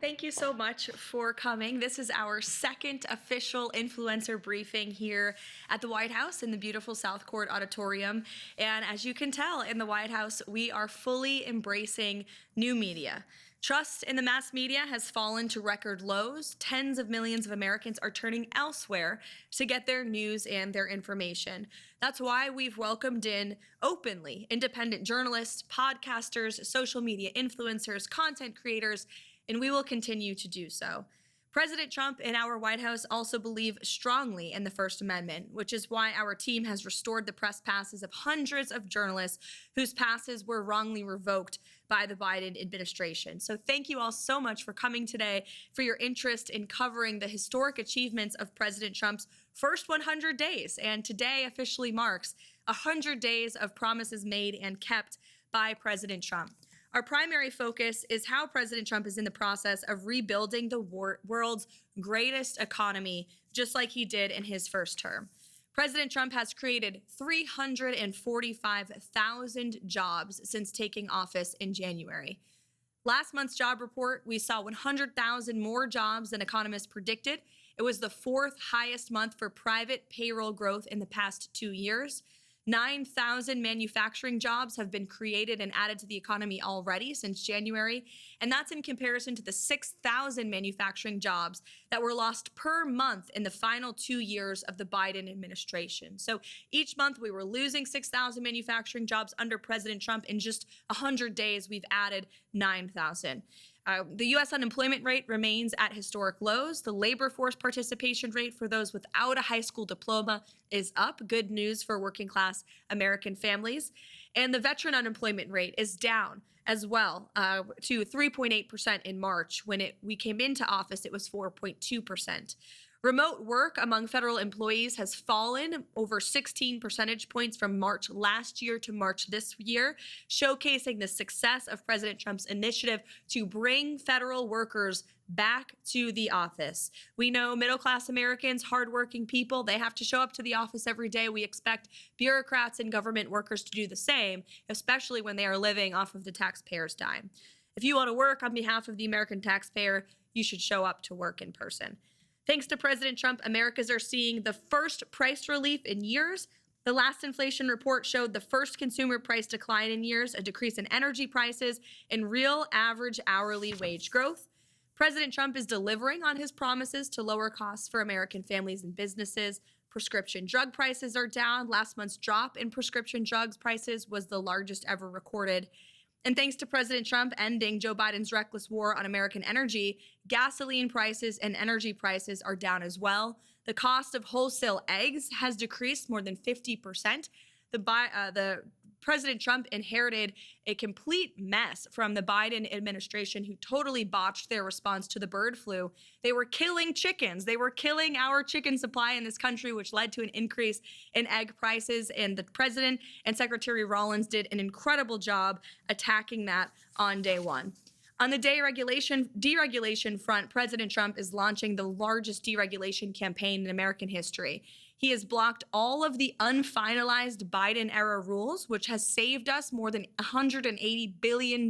Thank you so much for coming. This is our second official influencer briefing here at the White House in the beautiful South Court Auditorium. And as you can tell, in the White House, we are fully embracing new media. Trust in the mass media has fallen to record lows. Tens of millions of Americans are turning elsewhere to get their news and their information. That's why we've welcomed in openly independent journalists, podcasters, social media influencers, content creators, and we will continue to do so. President Trump and our White House also believe strongly in the First Amendment, which is why our team has restored the press passes of hundreds of journalists whose passes were wrongly revoked by the Biden administration. So thank you all so much for coming today, for your interest in covering the historic achievements of President Trump's first 100 days. And today officially marks 100 days of promises made and kept by President Trump. Our primary focus is how President Trump is in the process of rebuilding the world's greatest economy, just like he did in his first term. President Trump has created 345,000 jobs since taking office in January. Last month's job report, we saw 100,000 more jobs than economists predicted. It was the fourth highest month for private payroll growth in the past 2 years. 9,000 manufacturing jobs have been created and added to the economy already since January, and that's in comparison to the 6,000 manufacturing jobs that were lost per month in the final 2 years of the Biden administration. So each month we were losing 6,000 manufacturing jobs under President Trump. In just 100 days, we've added 9,000. The U.S. unemployment rate remains at historic lows. The labor force participation rate for those without a high school diploma is up. Good news for working class American families. And the veteran unemployment rate is down as well to 3.8% in March. When we came into office, it was 4.2%. Remote work among federal employees has fallen over 16 percentage points from March last year to March this year, showcasing the success of President Trump's initiative to bring federal workers back to the office. We know middle-class Americans, hardworking people, they have to show up to the office every day. We expect bureaucrats and government workers to do the same, especially when they are living off of the taxpayer's dime. If you want to work on behalf of the American taxpayer, you should show up to work in person. Thanks to President Trump, Americans are seeing the first price relief in years. The last inflation report showed the first consumer price decline in years, a decrease in energy prices, and real average hourly wage growth. President Trump is delivering on his promises to lower costs for American families and businesses. Prescription drug prices are down. Last month's drop in prescription drugs prices was the largest ever recorded. And thanks to President Trump ending Joe Biden's reckless war on American energy, gasoline prices and energy prices are down as well. The cost of wholesale eggs has decreased more than 50%. The President Trump inherited a complete mess from the Biden administration, who totally botched their response to the bird flu. They were killing chickens. They were killing our chicken supply in this country, which led to an increase in egg prices. And the president and Secretary Rollins did an incredible job attacking that on day one. On the deregulation front, President Trump is launching the largest deregulation campaign in American history. He has blocked all of the unfinalized Biden-era rules, which has saved us more than $180 billion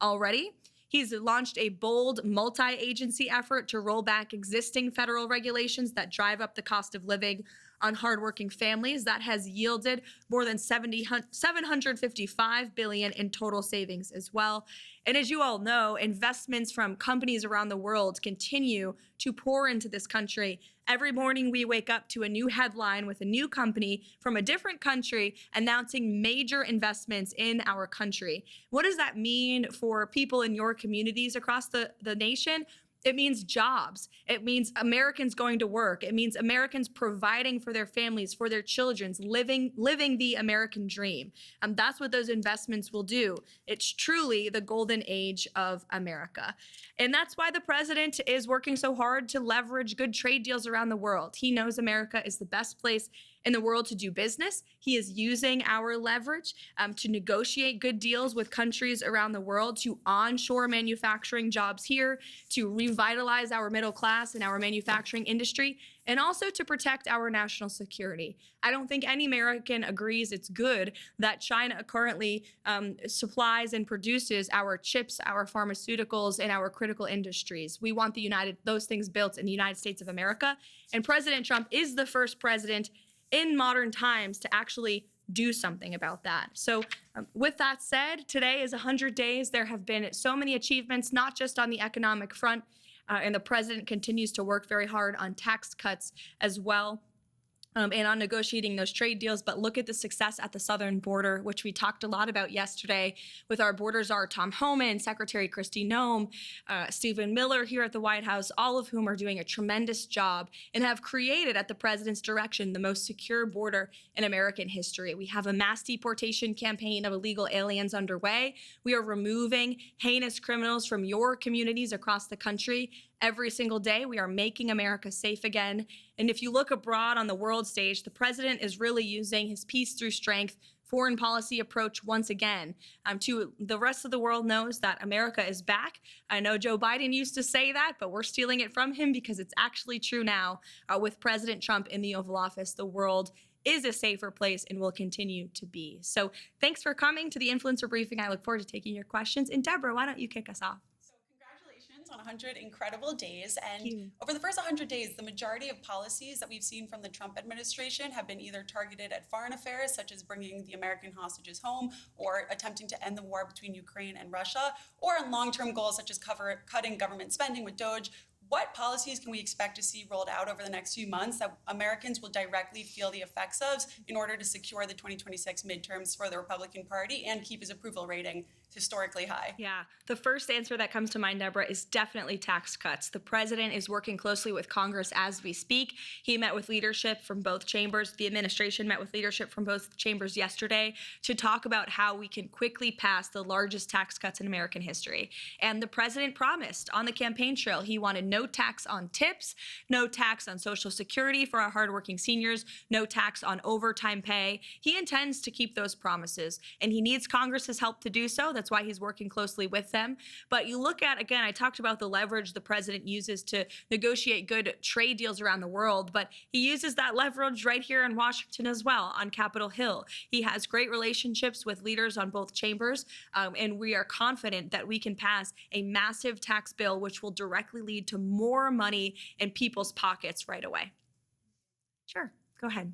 already. He's launched a bold multi-agency effort to roll back existing federal regulations that drive up the cost of living on hardworking families. That has yielded more than $755 billion in total savings as well. And as you all know, investments from companies around the world continue to pour into this country. Every morning we wake up to a new headline with a new company from a different country announcing major investments in our country. What does that mean for people in your communities across the nation? It means jobs. It means Americans going to work. It means Americans providing for their families, for their children, living the American dream. That's what those investments will do. It's truly the golden age of America. And that's why the president is working so hard to leverage good trade deals around the world. He knows America is the best place in the world to do business. He is using our leverage to negotiate good deals with countries around the world, to onshore manufacturing jobs here, to revitalize our middle class and our manufacturing industry, and also to protect our national security. I don't think any American agrees it's good that China currently supplies and produces our chips, our pharmaceuticals, and our critical industries. We want those things built in the United States of America. And President Trump is the first president in modern times to actually do something about that. So with that said, today is 100 days. There have been so many achievements, not just on the economic front, and the president continues to work very hard on tax cuts as well. And on negotiating those trade deals. But look at the success at the southern border, which we talked a lot about yesterday with our border czar, Tom Homan, Secretary Kristi Noem, Stephen Miller here at the White House, all of whom are doing a tremendous job and have created, at the president's direction, the most secure border in American history. We have a mass deportation campaign of illegal aliens underway. We are removing heinous criminals from your communities across the country. Every single day, we are making America safe again. And if you look abroad on the world stage, the president is really using his peace through strength foreign policy approach once again. To the rest of the world knows that America is back. I know Joe Biden used to say that, but we're stealing it from him because it's actually true now. With President Trump in the Oval Office, the world is a safer place and will continue to be. So thanks for coming to the Influencer Briefing. I look forward to taking your questions. And Deborah, why don't you kick us off? On 100 incredible days. And over the first 100 days, the majority of policies that we've seen from the Trump administration have been either targeted at foreign affairs, such as bringing the American hostages home or attempting to end the war between Ukraine and Russia, or on long-term goals such as cutting government spending with DOGE. What policies can we expect to see rolled out over the next few months that Americans will directly feel the effects of in order to secure the 2026 midterms for the Republican Party and keep his approval rating historically high? Yeah, the first answer that comes to mind, Deborah, is definitely tax cuts. The president is working closely with Congress as we speak. He met with leadership from both chambers. The administration met with leadership from both chambers yesterday to talk about how we can quickly pass the largest tax cuts in American history. And the president promised on the campaign trail he wanted no tax on tips, no tax on Social Security for our hardworking seniors, no tax on overtime pay. He intends to keep those promises, and he needs Congress's help to do so. That's why he's working closely with them. But you look at, again, I talked about the leverage the president uses to negotiate good trade deals around the world, but he uses that leverage right here in Washington as well, on Capitol Hill. He has great relationships with leaders on both chambers, and we are confident that we can pass a massive tax bill which will directly lead to more money in people's pockets right away. Sure, go ahead.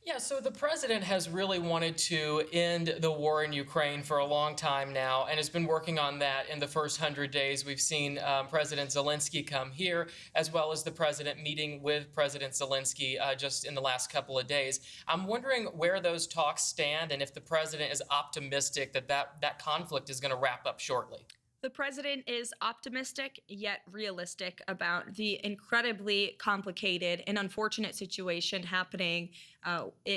Yeah, so the president has really wanted to end the war in Ukraine for a long time now and has been working on that in the first 100 days. We've seen President Zelensky come here, as well as the president meeting with President Zelensky just in the last couple of days. I'm wondering where those talks stand and if the president is optimistic that conflict is going to wrap up shortly. The president is optimistic yet realistic about the incredibly complicated and unfortunate situation happening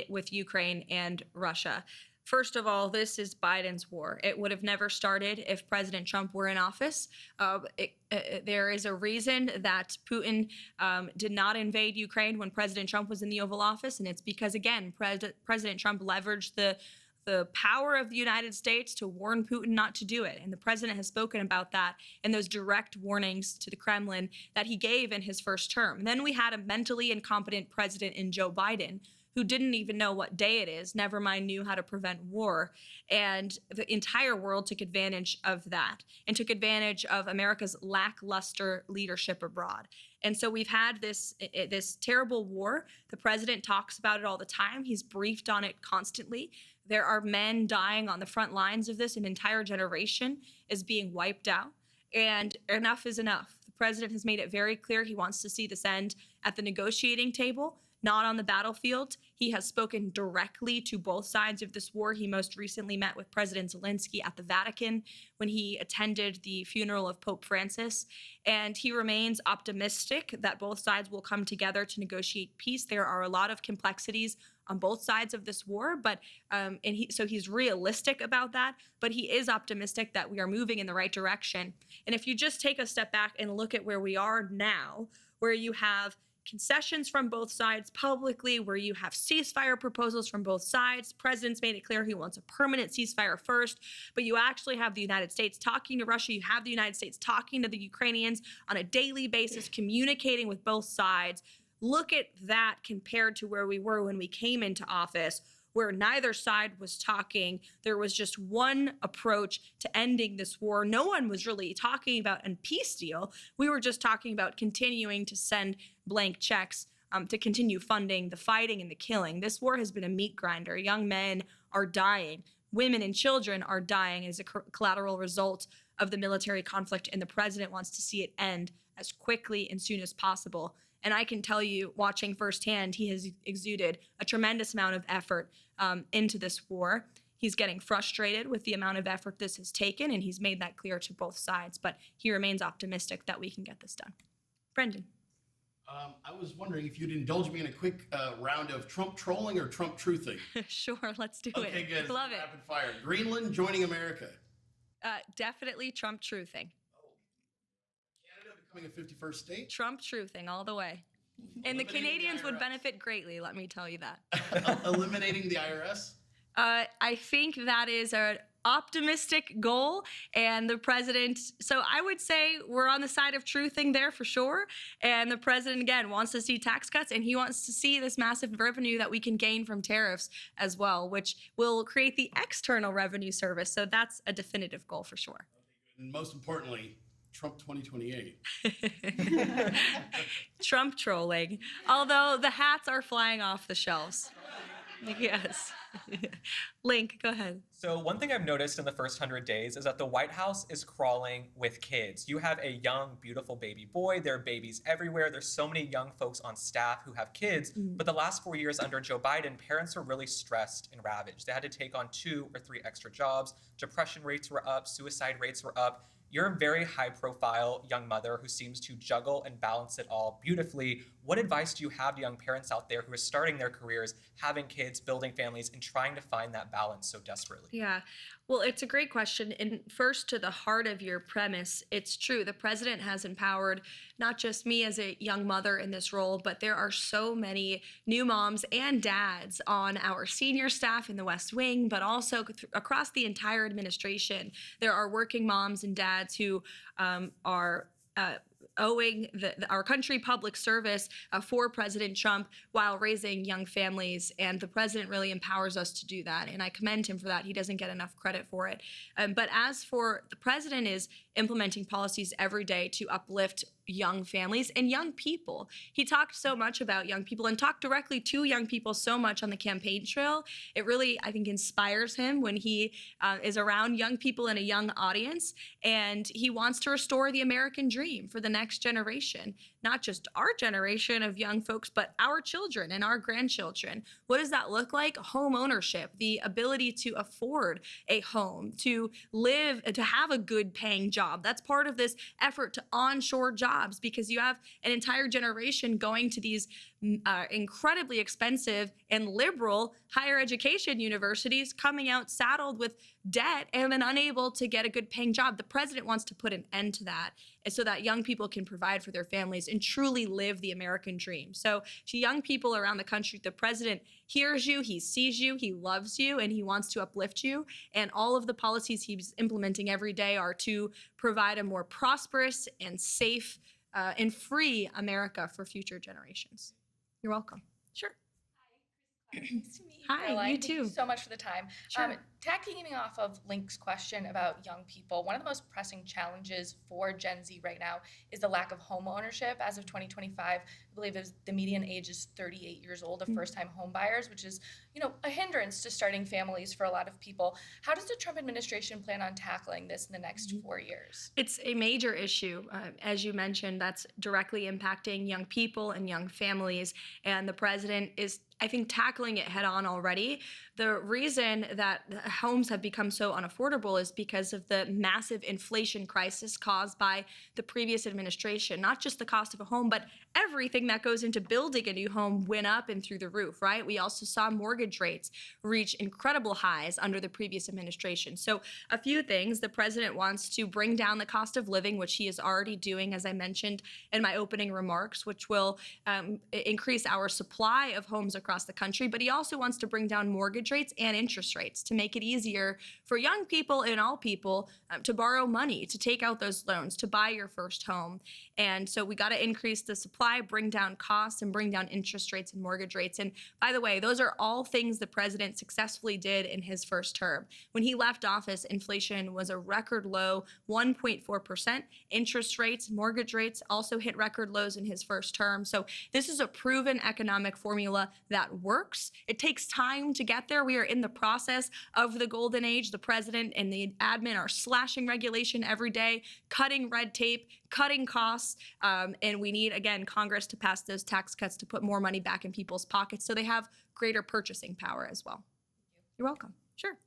with Ukraine and Russia. First of all, this is Biden's war. It would have never started if President Trump were in office. There is a reason that Putin did not invade Ukraine when President Trump was in the Oval Office, and it's because, again, President Trump leveraged the power of the United States to warn Putin not to do it. And the president has spoken about that in those direct warnings to the Kremlin that he gave in his first term. And then we had a mentally incompetent president in Joe Biden who didn't even know what day it is, never mind knew how to prevent war. And the entire world took advantage of that and took advantage of America's lackluster leadership abroad. And so we've had this terrible war. The president talks about it all the time. He's briefed on it constantly. There are men dying on the front lines of this. An entire generation is being wiped out. And enough is enough. The president has made it very clear he wants to see this end at the negotiating table, not on the battlefield. He has spoken directly to both sides of this war. He most recently met with President Zelensky at the Vatican when he attended the funeral of Pope Francis. And he remains optimistic that both sides will come together to negotiate peace. There are a lot of complexities on both sides of this war, but so he's realistic about that, but he is optimistic that we are moving in the right direction. And if you just take a step back and look at where we are now, where you have concessions from both sides publicly, where you have ceasefire proposals from both sides. The president's made it clear he wants a permanent ceasefire first, but you actually have the United States talking to Russia. You have the United States talking to the Ukrainians on a daily basis, communicating with both sides. Look at that compared to where we were when we came into office, where neither side was talking. There was just one approach to ending this war. No one was really talking about a peace deal. We were just talking about continuing to send blank checks to continue funding the fighting and the killing. This war has been a meat grinder. Young men are dying. Women and children are dying as a collateral result of the military conflict, and the president wants to see it end as quickly and soon as possible. And I can tell you, watching firsthand, he has exuded a tremendous amount of effort into this war. He's getting frustrated with the amount of effort this has taken, and he's made that clear to both sides. But he remains optimistic that we can get this done. Brendan. I was wondering if you'd indulge me in a quick round of Trump trolling or Trump truthing. Sure, let's do it. Okay, good. Love it. Rapid fire. Greenland joining America. Definitely Trump truthing. Canada becoming a 51st state. Trump truthing all the way. And the Canadians would benefit greatly, let me tell you that. Eliminating the IRS. I think that is an optimistic goal, and the president, so I would say we're on the side of truthing there for sure. And the president, again, wants to see tax cuts, and he wants to see this massive revenue that we can gain from tariffs as well, which will create the external revenue service. So that's a definitive goal for sure. And most importantly, Trump 2028. Trump trolling, although the hats are flying off the shelves. Yes. Link, go ahead. So one thing I've noticed in the first 100 days is that the White House is crawling with kids. You have a young, beautiful baby boy. There are babies everywhere. There's so many young folks on staff who have kids. But the last 4 years under Joe Biden, parents were really stressed and ravaged. They had to take on 2 or 3 extra jobs. Depression rates were up. Suicide rates were up. You're a very high-profile young mother who seems to juggle and balance it all beautifully. What advice do you have to young parents out there who are starting their careers, having kids, building families, and trying to find that balance so desperately? Yeah, well, it's a great question. And first, to the heart of your premise, it's true. The president has empowered not just me as a young mother in this role, but there are so many new moms and dads on our senior staff in the West Wing, but also across the entire administration. There are working moms and dads who are owing our country public service for President Trump while raising young families. And the president really empowers us to do that. And I commend him for that. He doesn't get enough credit for it. But as for the president is implementing policies every day to uplift young families and young people. He talked so much about young people and talked directly to young people so much on the campaign trail. It really, I think, inspires him when he is around young people in a young audience. And he wants to restore the American dream for the next generation, not just our generation of young folks, but our children and our grandchildren. What does that look like? Home ownership, the ability to afford a home, to live, to have a good paying job. That's part of this effort to onshore jobs, because you have an entire generation going to these incredibly expensive and liberal higher education universities, coming out saddled with debt and then unable to get a good paying job. The president wants to put an end to that so that young people can provide for their families and truly live the American dream. So to young people around the country, the president hears you, he sees you, he loves you, and he wants to uplift you. And all of the policies he's implementing every day are to provide a more prosperous and safe and free America for future generations. You're welcome. Sure. Nice to meet you. Hi, Karoline. you Thank you too. so much for the time. Sure. Tagging off of Link's question about young people, one of the most pressing challenges for Gen Z right now is the lack of home ownership. As of 2025, I believe the median age is 38 years old of first-time home buyers, which is, a hindrance to starting families for a lot of people. How does the Trump administration plan on tackling this in the next 4 years? It's a major issue. As you mentioned, that's directly impacting young people and young families. And the president is I think, tackling it head on already. The reason that homes have become so unaffordable is because of the massive inflation crisis caused by the previous administration. Not just the cost of a home, but everything that goes into building a new home went up and through the roof, right? We also saw mortgage rates reach incredible highs under the previous administration. So a few things. The president wants to bring down the cost of living, which he is already doing, as I mentioned in my opening remarks, which will increase our supply of homes across the country, but he also wants to bring down mortgage rates and interest rates to make it easier for young people and all people to borrow money, to take out those loans, to buy your first home. And so we got to increase the supply, bring down costs, and bring down interest rates and mortgage rates. And by the way, those are all things the president successfully did in his first term. When he left office, inflation was a record low 1.4%. Interest rates, mortgage rates also hit record lows in his first term. So this is a proven economic formula that works. It takes time to get there. We are in the process of the golden age. The president and the admin are slashing regulation every day, cutting red tape, cutting costs, and we need, again, Congress to pass those tax cuts to put more money back in people's pockets so they have greater purchasing power as well. You're welcome. Sure.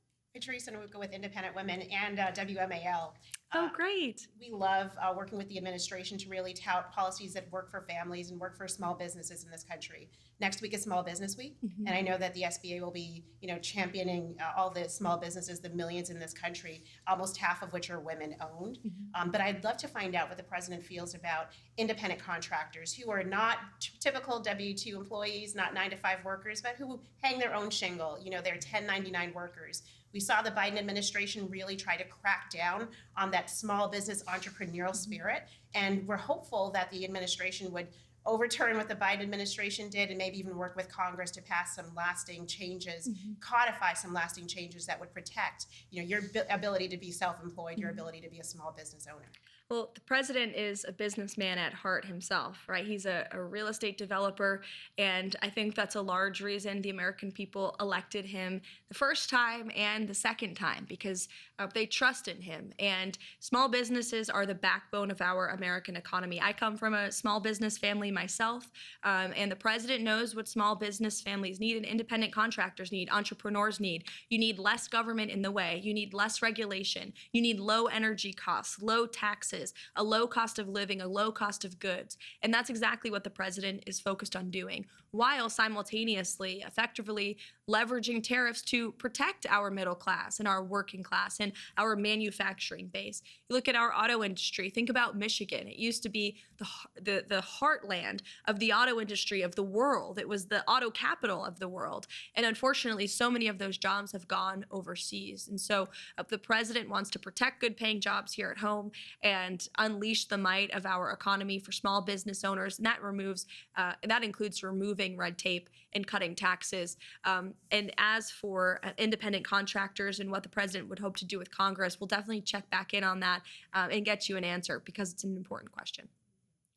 Teresa Nwuka with Independent Women and WMAL. Oh, great. We love working with the administration to really tout policies that work for families and work for small businesses in this country. Next week is Small Business Week, and I know that the SBA will be, championing all the small businesses, the millions in this country, almost half of which are women-owned. But I'd love to find out what the president feels about independent contractors who are not typical W-2 employees, not 9-to-5 workers, but who hang their own shingle. They're 1099 workers. We saw the Biden administration really try to crack down on that small business entrepreneurial spirit, and we're hopeful that the administration would overturn what the Biden administration did and maybe even work with Congress to pass some lasting changes, codify some lasting changes that would protect, your ability to be self-employed, your ability to be a small business owner. Well, the president is a businessman at heart himself, right? He's a real estate developer, and I think that's a large reason the American people elected him the first time and the second time, because they trust in him. And small businesses are the backbone of our American economy. I come from a small business family myself, and the president knows what small business families need and independent contractors need, entrepreneurs need. You need less government in the way. You need less regulation. You need low energy costs, low taxes, a low cost of living, a low cost of goods. And that's exactly what the president is focused on doing, while simultaneously effectively leveraging tariffs to protect our middle class and our working class and our manufacturing base. You look at our auto industry, think about Michigan. It used to be the heartland of the auto industry of the world. It was the auto capital of the world. And unfortunately, so many of those jobs have gone overseas. And so the president wants to protect good paying jobs here at home and unleash the might of our economy for small business owners. And that includes removing red tape and cutting taxes. And as for independent contractors and what the president would hope to do with Congress, we'll definitely check back in on that and get you an answer, because it's an important question.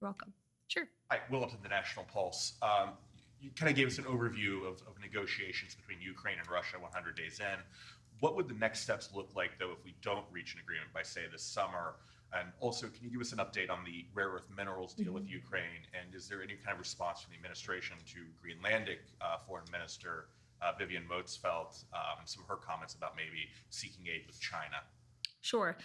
You're welcome. Sure. Hi, Will Upton, the National Pulse. You kind of gave us an overview of negotiations between Ukraine and Russia 100 days in. What would the next steps look like, though, if we don't reach an agreement by, say, this summer? And also, can you give us an update on the rare earth minerals deal with Ukraine? And is there any kind of response from the administration to Greenlandic Foreign Minister Vivian Motzfeldt and some of her comments about maybe seeking aid with China? Sure.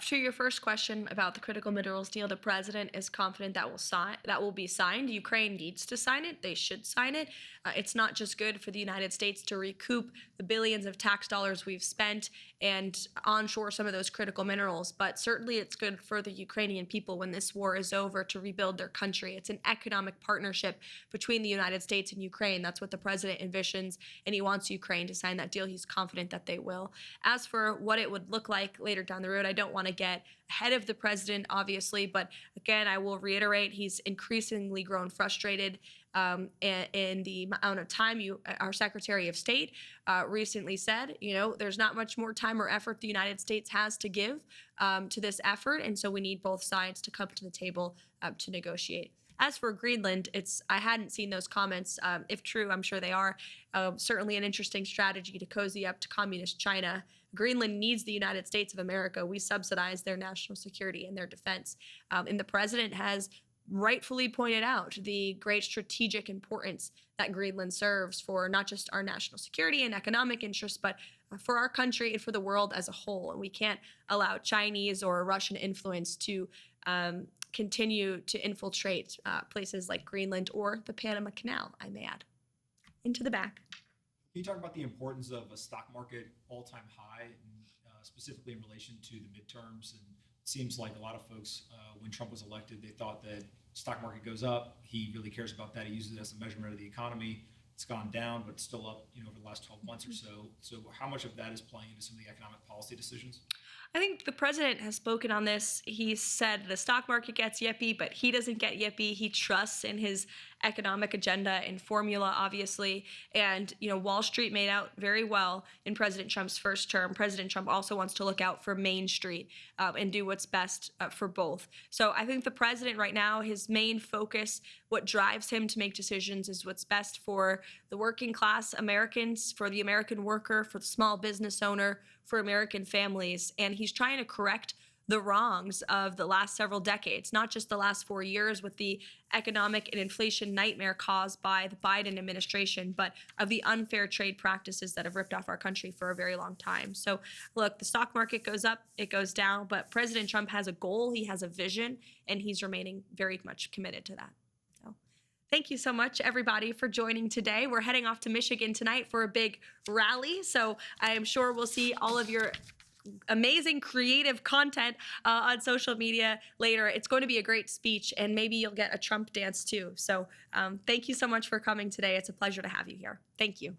To your first question about the critical minerals deal, the president is confident that will be signed. Ukraine needs to sign it. They should sign it. It's not just good for the United States to recoup the billions of tax dollars we've spent and onshore some of those critical minerals, but certainly it's good for the Ukrainian people when this war is over to rebuild their country. It's an economic partnership between the United States and Ukraine. That's what the president envisions, and he wants Ukraine to sign that deal. He's confident that they will. As for what it would look like later down the road, I don't want to get ahead of the president, obviously, but again, I will reiterate, he's increasingly grown frustrated in the amount of time our Secretary of State recently said, there's not much more time or effort the United States has to give to this effort, and so we need both sides to come to the table to negotiate. As for Greenland, I hadn't seen those comments. If true, I'm sure they are. Certainly an interesting strategy to cozy up to communist China. Greenland needs the United States of America. We subsidize their national security and their defense. And the president has rightfully pointed out the great strategic importance that Greenland serves for not just our national security and economic interests, but for our country and for the world as a whole. And we can't allow Chinese or Russian influence to continue to infiltrate places like Greenland or the Panama Canal, I may add. Into the back. Can you talk about the importance of a stock market all-time high, and, specifically in relation to the midterms? And it seems like a lot of folks, when Trump was elected, they thought that stock market goes up. He really cares about that. He uses it as a measurement of the economy. It's gone down, but it's still up, over the last 12 months or so. So how much of that is playing into some of the economic policy decisions? I think the president has spoken on this. He said the stock market gets yippee, but he doesn't get yippee. He trusts in his economic agenda and formula, obviously. And, Wall Street made out very well in President Trump's first term. President Trump also wants to look out for Main Street and do what's best for both. So I think the president right now, his main focus, what drives him to make decisions is what's best for the working class Americans, for the American worker, for the small business owner, for American families. And he's trying to correct the wrongs of the last several decades, not just the last 4 years with the economic and inflation nightmare caused by the Biden administration, but of the unfair trade practices that have ripped off our country for a very long time. So look, the stock market goes up, it goes down, but President Trump has a goal, he has a vision, and he's remaining very much committed to that. So thank you so much, everybody, for joining today. We're heading off to Michigan tonight for a big rally, so I am sure we'll see all of your amazing creative content on social media later. It's going to be a great speech, and maybe you'll get a Trump dance too. So thank you so much for coming today. It's a pleasure to have you here. Thank you.